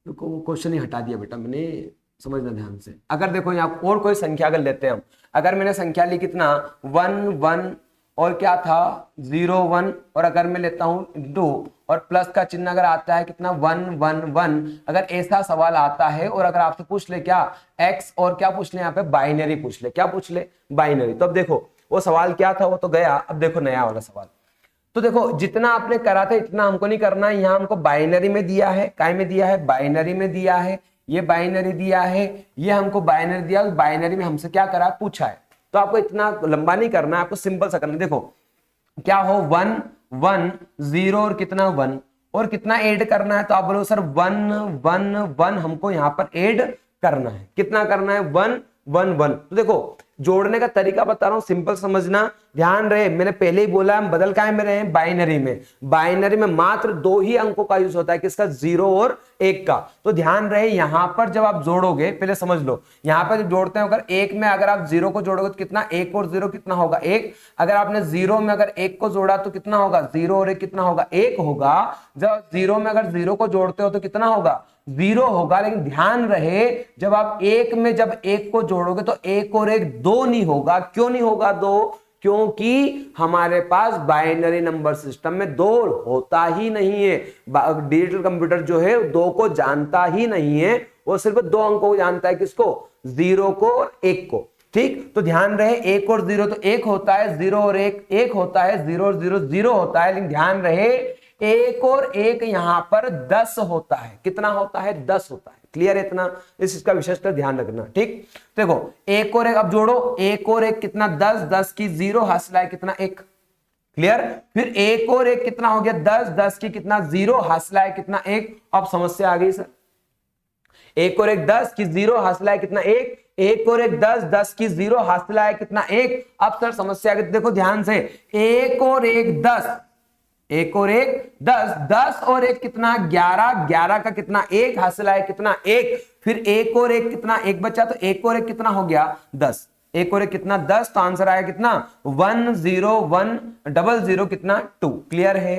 को क्वेश्चन ही हटा दिया बेटा मैंने, समझना ध्यान से। अगर देखो यहाँ और कोई संख्या अगर लेते हैं हम, अगर मैंने संख्या ली कितना 1 1 और क्या था 0 1, और अगर मैं लेता हूं 2 और प्लस का चिन्ह अगर आता है कितना 1 1 1, अगर ऐसा सवाल आता है और अगर आपसे पूछ ले क्या x और क्या पूछ ले, यहाँ पे बाइनरी पूछ ले, क्या पूछ ले बाइनरी, तो अब देखो वो सवाल क्या था वो तो गया, अब देखो नया वाला सवाल। तो देखो जितना आपने करा था इतना हमको नहीं करना है, यहाँ हमको बाइनरी में दिया है, काय में दिया है, बाइनरी में दिया है, ये बाइनरी दिया है, ये हमको बाइनरी दिया, बाइनरी में हमसे क्या करा पूछा है। तो आपको इतना लंबा नहीं करना है, आपको सिंपल सा करना है। देखो क्या हो 1 1 0 और कितना 1 और कितना ऐड करना है, तो आप बोलो सर 1 1 1 हमको यहाँ पर ऐड करना है, कितना करना है 1 1 1। तो देखो जोड़ने का तरीका बता रहा हूं, सिंपल समझना, ध्यान रहे, मैंने पहले ही बोला हम बदल काय में रहे हैं बाइनरी में, बाइनरी में मात्र 2 ही अंकों का यूज होता है, किसका 0 और 1 का। तो ध्यान रहे यहां पर जब आप जोड़ोगे, पहले समझ लो यहां पर जब जोड़ते हैं अगर 1 में अगर आप 0 को जोड़ोगे तो कितना 1 और 0 कितना होगा 1, अगर आपने 0 में अगर 1 को जोड़ा तो कितना होगा 0 और 1 कितना होगा 1 होगा, जब 0 में अगर 0 को जोड़ते हो तो कितना होगा 0 होगा। लेकिन ध्यान रहे जब आप 1 में जब 1 को जोड़ोगे तो 1 और 1 2 नहीं होगा, क्यों नहीं होगा 2, क्योंकि हमारे पास बाइनरी नंबर सिस्टम में 2 होता ही नहीं है। डिजिटल कंप्यूटर जो है 2 को जानता ही नहीं है, वो सिर्फ 2 अंकों को जानता है, किसको 0 को और 1 को। ठीक, तो ध्यान रहे 1 और 0 तो 1 होता है, 0 और 1 1 होता है, 0 और 0 0 होता है, लेकिन ध्यान रहे 1 और 1 यहां पर 10 होता है, कितना होता है 10 होता है। क्लियर है इतना, इसका विशेषकर ध्यान रखना। ठीक, देखो 1 और 1 अब जोड़ो, 1 और 1 कितना 10, 10 की 0 हासिल है कितना 1, क्लियर। फिर 1 और 1 कितना हो गया 10, 10 की कितना 0 हासिल है कितना 1। अब समस्या आ गई सर, 1 और 1 10 की 0 हासिल है कितना 1, 1 और 1 10, 10 की 0 हासिल है कितना 1। अब सर समस्या आ गई, देखो ध्यान से 1 और 1 10, 1 और 1 10, 10 और 1 कितना 11, 11 का कितना 1 हासिल है कितना 1। फिर 1 और 1 कितना 1 बचा, तो 1 और 1 कितना हो गया 10, 1 और 1 कितना 10, तो आंसर आया कितना 1 0 1 0 0 कितना 2। क्लियर है,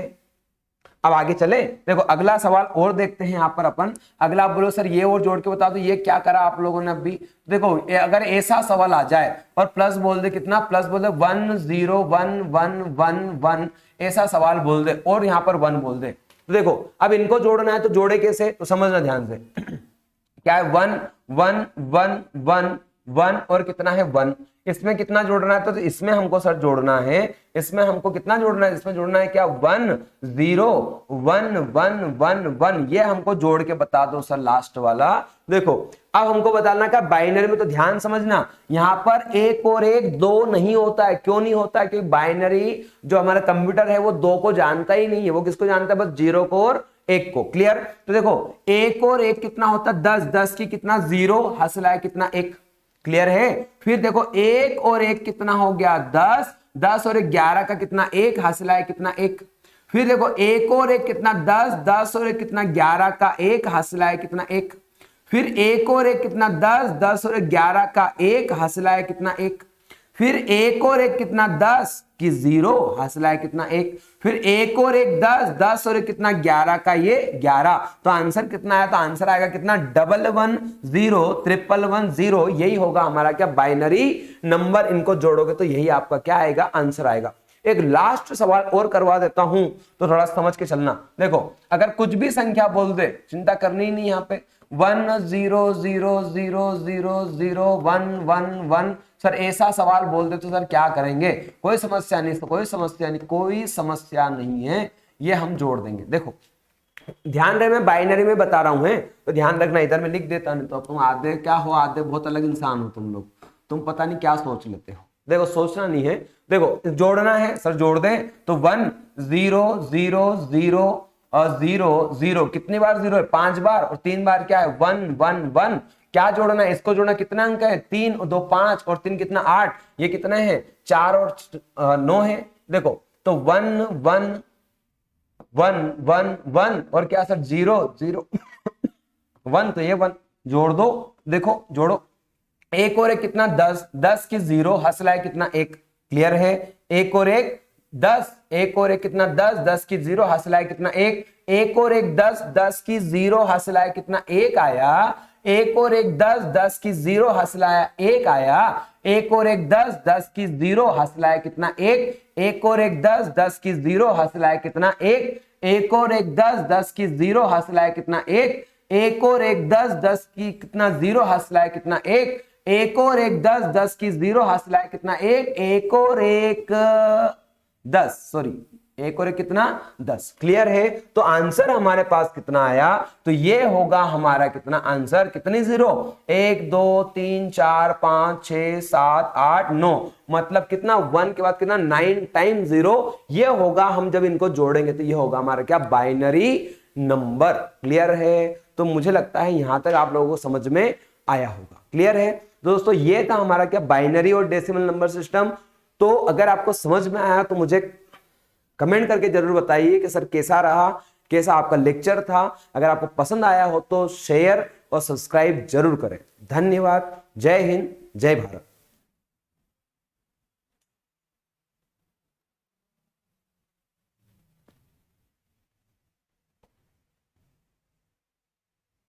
अब आगे चले। देखो अगला सवाल और देखते हैं यहां पर अपन। अगला आप बोलो सर ये और जोड़ के बता दो, ये क्या करा आप लोगों ने अभी। देखो अगर ऐसा सवाल आ जाए और प्लस बोल दे, कितना प्लस बोल दे 1 0 1 1 1 1, ऐसा सवाल बोल दे और यहां पर 1 बोल दे, तो देखो अब इनको जोड़ना है तो जोड़े कैसे, तो समझना ध्यान से। क्या है 1 1 1 1 1 और कितना है 1, इसमें कितना जोड़ना है, तो इसमें हमको सर जोड़ना है, इसमें हमको कितना जोड़ना है, इसमें जोड़ना है क्या 1 0 1 1 1 1, ये हमको जोड़ के बता दो सर लास्ट वाला। देखो अब हमको बताना क्या बाइनरी में, तो ध्यान समझना यहां पर 1 और 1 2 नहीं होता है, क्यों नहीं होता है, क्योंकि बाइनरी जो हमारा कंप्यूटर है वो 2 को जानता ही नहीं है, वो किसको जानता है बस 0 को और 1 को। क्लियर, तो देखो 1 और 1 कितना होता है 10, 10 की कितना 0 हासिल है कितना 1। क्लियर है, फिर देखो 1 और 1 कितना हो गया 10, 10 और 11 का कितना 1 हासिल है कितना 1। फिर देखो 1 और 1 कितना 10, 10 और 1 कितना 11 का 1 हासिल है कितना 1। फिर 1 और 1 कितना 10, 10 और 11 का 1 हासिल है कितना 1। फिर 1 और 1 कितना 10 की 0 हासिल है कितना 1। फिर 1 और 1 10, 10 और 1 कितना 11 का ये 11, तो आंसर कितना आया, तो आंसर आएगा कितना 111 0 111 0, यही होगा हमारा क्या बाइनरी नंबर। इनको जोड़ोगे तो यही आपका क्या आएगा आंसर आएगा। एक लास्ट सवाल और करवा देता हूं तो थोड़ा समझ के चलना। देखो अगर कुछ भी संख्या बोल दे चिंता करनी नहीं, यहाँ पे 1 0 0 0 0 0 1 1 1, सर ऐसा सवाल बोल दे तो सर क्या करेंगे, कोई समस्या नहीं, कोई समस्या नहीं, कोई समस्या नहीं है, ये हम जोड़ देंगे। देखो ध्यान रहे मैं बाइनरी में बता रहा हूं, तो ध्यान रखना, इधर में लिख देता नहीं तो तुम आधे क्या हो, आधे बहुत अलग इंसान हो तुम लोग, तुम पता नहीं क्या सोच लेते हो। देखो सोचना नहीं है, देखो जोड़ना है सर जोड़ दे, तो 1 0 0 0 और 0 0, कितनी बार 0 है 5 बार, और 3 बार क्या है 1 1 1। क्या जोड़ना है, इसको जोड़ना, कितना अंक है 3 और 2 5 और 3 कितना 8, ये कितना है 4 और 9 है। देखो तो 1 1 1 1 1 और क्या सर 0 0 1, तो ये 1 जोड़ दो, देखो जोड़ो एक और एक कितना 10, 10 की 0 हसला है कितना 1, क्लियर है। एक और एक 10, एक और एक कितना 10, 10 की 0 हसला है कितना 1, एक और एक 10, 10 की 0 हसला है कितना 1 आया। एक और एक 10, 10 की 0 हसला है 1 आया। एक और एक 10, 10 की 0 हसला है कितना 1, एक और एक 10, 10 की 0 हसला है कितना 1, एक और एक 10, 10 की 0 हसला है कितना 1, एक और एक 10, 10 की कितना 0 हसला है कितना 1, एक और एक 10, 10 की 0 हसला है कितना 1, एक और एक 10, सॉरी एक और एक कितना 10, क्लियर है। तो आंसर हमारे पास कितना आया, तो ये होगा हमारा कितना आंसर, कितनी 0, 1 2 3 4 5 6 7 8 9, मतलब कितना 1 के बाद कितना 9 टाइम्स 0, ये होगा। हम जब इनको जोड़ेंगे तो ये होगा हमारा क्या, बाइनरी नंबर, क्लियर है। तो मुझे लगता है यहां तक आप लोगों को समझ में आया होगा, क्लियर है दोस्तों। ये था हमारा क्या, बाइनरी और डेसिमल नंबर सिस्टम। तो अगर आपको समझ में आया तो मुझे कमेंट करके जरूर बताइए कि सर कैसा रहा, कैसा आपका लेक्चर था। अगर आपको पसंद आया हो तो शेयर और सब्सक्राइब जरूर करें। धन्यवाद। जय हिंद, जय भारत।